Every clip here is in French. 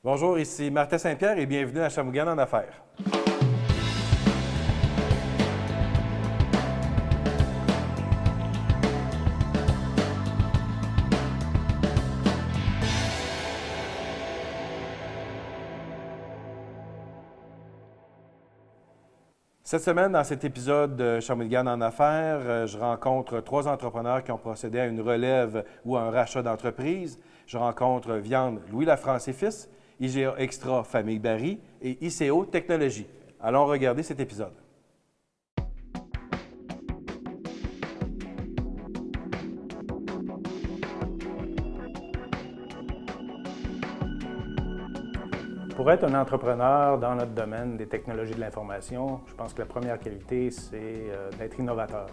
Bonjour, ici Martin Saint-Pierre et bienvenue à Shawinigan en affaires. Cette semaine, dans cet épisode de Shawinigan en affaires, je rencontre 3 entrepreneurs qui ont procédé à une relève ou à un rachat d'entreprise. Je rencontre Viande Louis Lafrance et Fils, IGA Extra Famille Barry et ICO Technologies. Allons regarder cet épisode. Pour être un entrepreneur dans notre domaine des technologies de l'information, je pense que la première qualité, c'est d'être innovateur.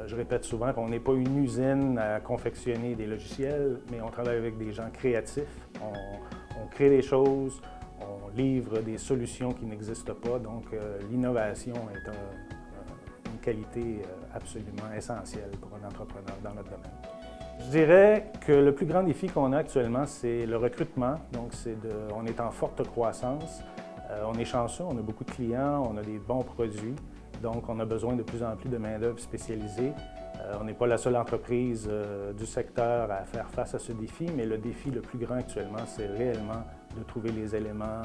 Je répète souvent qu'on n'est pas une usine à confectionner des logiciels, mais on travaille avec des gens créatifs. On crée des choses, on livre des solutions qui n'existent pas. Donc, l'innovation est une qualité absolument essentielle pour un entrepreneur dans notre domaine. Je dirais que le plus grand défi qu'on a actuellement, c'est le recrutement. Donc, on est en forte croissance. On est chanceux, on a beaucoup de clients, on a des bons produits. Donc, on a besoin de plus en plus de main-d'œuvre spécialisée. On n'est pas la seule entreprise du secteur à faire face à ce défi, mais le défi le plus grand actuellement, c'est réellement de trouver les éléments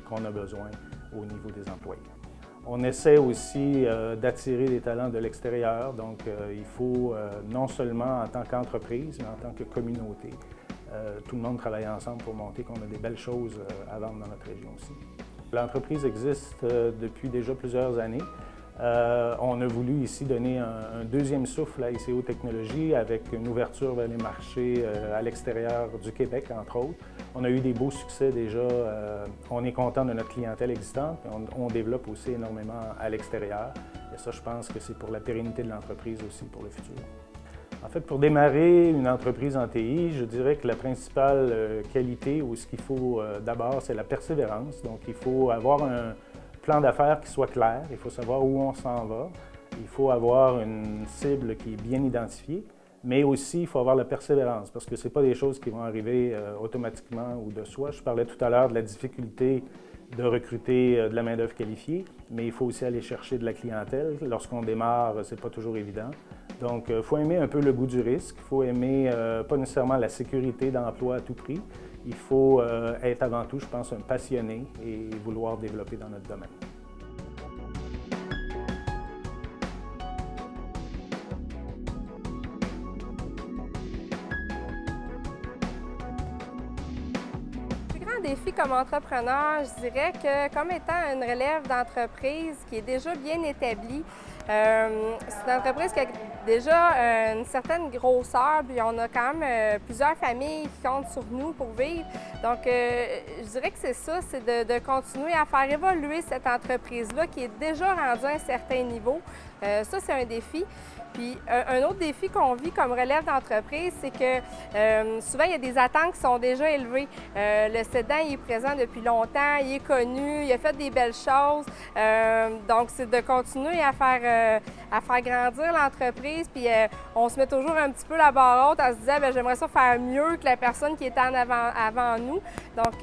qu'on a besoin au niveau des employés. On essaie aussi d'attirer des talents de l'extérieur, donc il faut non seulement en tant qu'entreprise, mais en tant que communauté. Tout le monde travaille ensemble pour montrer qu'on a des belles choses à vendre dans notre région aussi. L'entreprise existe depuis déjà plusieurs années. On a voulu ici donner un deuxième souffle à ICO Technologies avec une ouverture vers les marchés à l'extérieur du Québec, entre autres. On a eu des beaux succès déjà. On est content de notre clientèle existante. On développe aussi énormément à l'extérieur. Et ça, je pense que c'est pour la pérennité de l'entreprise aussi pour le futur. En fait, pour démarrer une entreprise en TI, je dirais que la principale qualité ou ce qu'il faut d'abord, c'est la persévérance. Donc, il faut avoir un plan d'affaires qui soit clair, il faut savoir où on s'en va, il faut avoir une cible qui est bien identifiée, mais aussi il faut avoir la persévérance parce que ce n'est pas des choses qui vont arriver automatiquement ou de soi. Je parlais tout à l'heure de la difficulté de recruter de la main-d'œuvre qualifiée, mais il faut aussi aller chercher de la clientèle. Lorsqu'on démarre, ce n'est pas toujours évident. Donc, il faut aimer un peu le goût du risque, il faut aimer pas nécessairement la sécurité d'emploi à tout prix. Il faut être avant tout, je pense, un passionné et vouloir développer dans notre domaine. Le plus grand défi comme entrepreneur, je dirais que comme étant une relève d'entreprise qui est déjà bien établie, c'est une entreprise qui a déjà une certaine grosseur, puis on a quand même plusieurs familles qui comptent sur nous pour vivre. Donc, je dirais que c'est ça, c'est de continuer à faire évoluer cette entreprise-là qui est déjà rendue à un certain niveau. Ça, c'est un défi. Puis un autre défi qu'on vit comme relève d'entreprise, c'est que souvent, il y a des attentes qui sont déjà élevées. Le cédant, il est présent depuis longtemps, il est connu, il a fait des belles choses. Donc, c'est de continuer à faire grandir l'entreprise. Puis on se met toujours un petit peu la barre haute en se disant, bien, j'aimerais ça faire mieux que la personne qui était avant nous. Donc,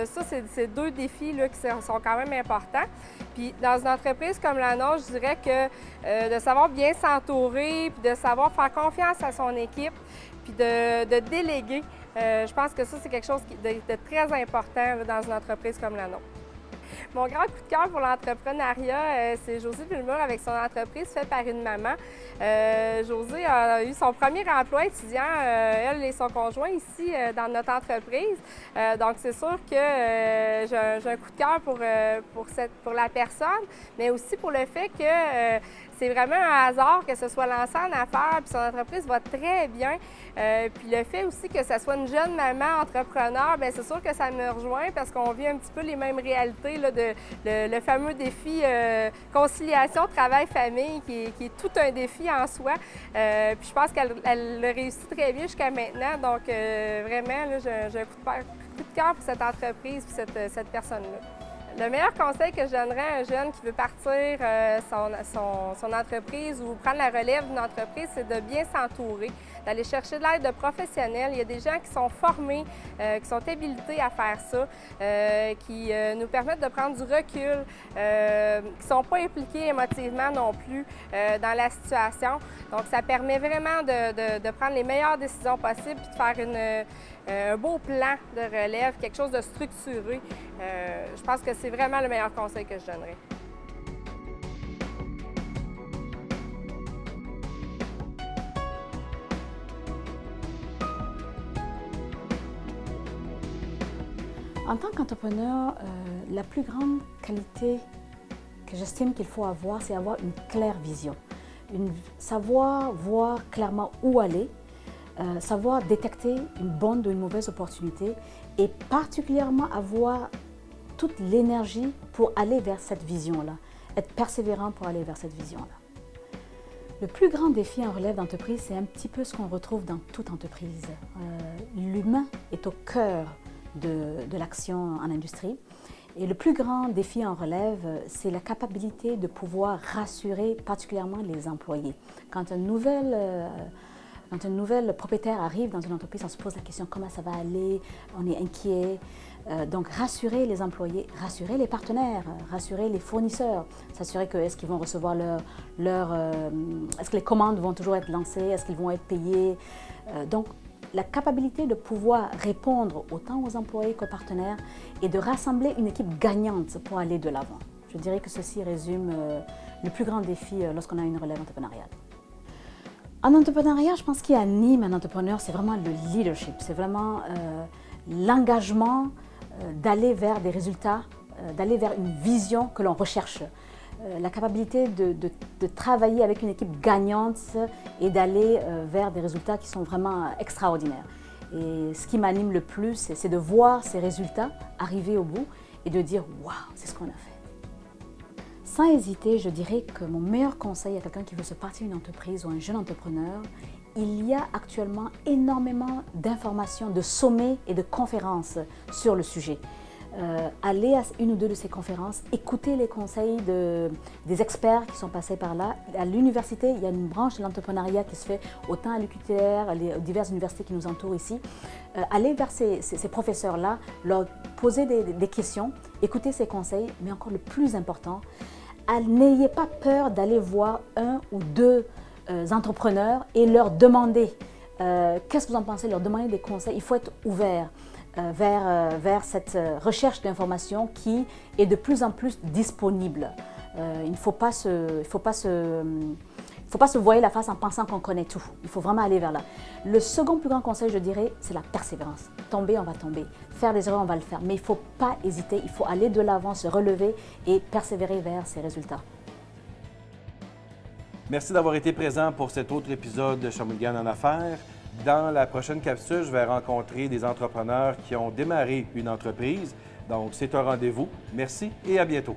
ça, c'est 2 défis là, qui sont quand même importants. Puis dans une entreprise comme la nôtre, je dirais que de savoir bien s'entourer, puis de savoir faire confiance à son équipe, puis de déléguer, je pense que ça, c'est quelque chose de très important là, dans une entreprise comme la nôtre. Mon grand coup de cœur pour l'entrepreneuriat, c'est Josée Villemur avec son entreprise Fait par une maman. Josée a eu son premier emploi étudiant, elle et son conjoint ici dans notre entreprise. Donc c'est sûr que j'ai un coup de cœur pour la personne, mais aussi pour le fait que c'est vraiment un hasard que ce soit lancé en affaires, puis son entreprise va très bien. Puis le fait aussi que ce soit une jeune maman entrepreneur, bien c'est sûr que ça me rejoint parce qu'on vit un petit peu les mêmes réalités là, le fameux défi conciliation travail-famille qui est tout un défi en soi. Puis je pense qu'elle le réussit très bien jusqu'à maintenant. Donc vraiment, là, j'ai un coup de cœur pour cette entreprise et cette personne-là. Le meilleur conseil que je donnerais à un jeune qui veut partir son entreprise ou prendre la relève d'une entreprise, c'est de bien s'entourer, d'aller chercher de l'aide de professionnels. Il y a des gens qui sont formés, qui sont habilités à faire ça, qui nous permettent de prendre du recul, qui ne sont pas impliqués émotivement non plus dans la situation. Donc, ça permet vraiment de prendre les meilleures décisions possibles et de faire un beau plan de relève, quelque chose de structuré. Je pense que c'est vraiment le meilleur conseil que je donnerais. En tant qu'entrepreneur, la plus grande qualité que j'estime qu'il faut avoir, c'est avoir une claire vision. Savoir voir clairement où aller, savoir détecter une bonne ou une mauvaise opportunité et particulièrement avoir toute l'énergie pour aller vers cette vision-là, être persévérant pour aller vers cette vision-là. Le plus grand défi en relève d'entreprise, c'est un petit peu ce qu'on retrouve dans toute entreprise. L'humain est au cœur de l'action en industrie. Et le plus grand défi en relève, c'est la capacité de pouvoir rassurer particulièrement les employés. Quand un nouvel propriétaire arrive dans une entreprise, on se pose la question comment ça va aller, on est inquiet. Donc rassurer les employés, rassurer les partenaires, rassurer les fournisseurs, s'assurer que est-ce qu'ils vont recevoir est-ce que les commandes vont toujours être lancées, est-ce qu'ils vont être payés. Donc la capacité de pouvoir répondre autant aux employés qu'aux partenaires et de rassembler une équipe gagnante pour aller de l'avant. Je dirais que ceci résume le plus grand défi lorsqu'on a une relève entrepreneuriale. En entrepreneuriat, je pense ce qui anime un entrepreneur, c'est vraiment le leadership, c'est vraiment l'engagement d'aller vers des résultats, d'aller vers une vision que l'on recherche. La capacité de travailler avec une équipe gagnante et d'aller vers des résultats qui sont vraiment extraordinaires. Et ce qui m'anime le plus, c'est de voir ces résultats arriver au bout et de dire « Waouh, c'est ce qu'on a fait ». Sans hésiter, je dirais que mon meilleur conseil à quelqu'un qui veut se partir d'une entreprise ou un jeune entrepreneur, il y a actuellement énormément d'informations, de sommets et de conférences sur le sujet. Aller à une ou deux de ces conférences, écouter les conseils des experts qui sont passés par là. À l'université, il y a une branche de l'entrepreneuriat qui se fait autant à l'UQTR, les diverses universités qui nous entourent ici. Aller vers ces professeurs-là, leur poser des questions, écouter ces conseils, mais encore le plus important, n'ayez pas peur d'aller voir un ou deux entrepreneurs et leur demander qu'est-ce que vous en pensez, leur demander des conseils. Il faut être ouvert vers cette recherche d'informations qui est de plus en plus disponible. Il ne faut pas se voiler la face en pensant qu'on connaît tout. Il faut vraiment aller vers là. Le second plus grand conseil, je dirais, c'est la persévérance. Tomber, on va tomber. Faire des erreurs, on va le faire. Mais il ne faut pas hésiter. Il faut aller de l'avant, se relever et persévérer vers ses résultats. Merci d'avoir été présent pour cet autre épisode de Shawinigan en affaires. Dans la prochaine capsule, je vais rencontrer des entrepreneurs qui ont démarré une entreprise. Donc, c'est un rendez-vous. Merci et à bientôt.